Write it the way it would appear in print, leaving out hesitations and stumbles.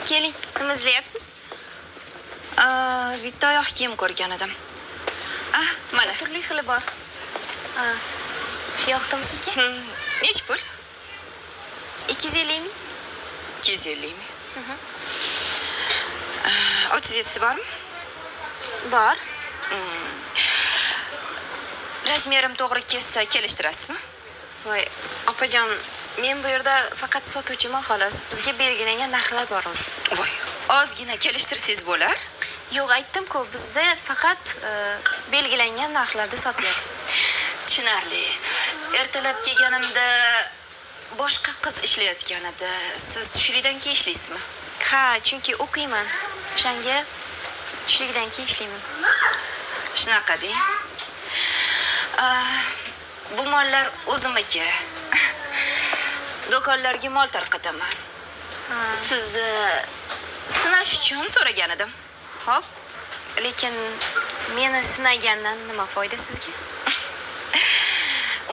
Keling, nima izlayapsiz? Bitta oyoq kiyim ko'rgan edim. Mana. Turli xili bor. Shu yoqdimi sizga? Nech pul? 250 ming. 250 mi? 37si bormi? Bor. Razmerim to'g'ri kelsa kelishtirasizmi? Voy, opajon, men bu yerda faqat sotuvchiman xolos. Bizga belgilangan narxlar bor o'zi. Voy, ozgina kelishtirsangiz bo'lar. Yo'q, aytdim-ku, bizda faqat belgilangan narxlarda sotiladi. Tushunarli. Ertalab kelganimda boshqa qiz ishlayotgan edi. Siz tushlikdan keyin ishlaysizmi? Ha, chunki o'qiyman. O'shanga tushlikdan keyin ishlayman. Shunaqa deng. Bu mollar o'zimniki. Do'konlarga mol tarqataman. Sizni sinash uchun so'ragan edim. Xo'p, lekin meni sinagandan nima foyda sizga?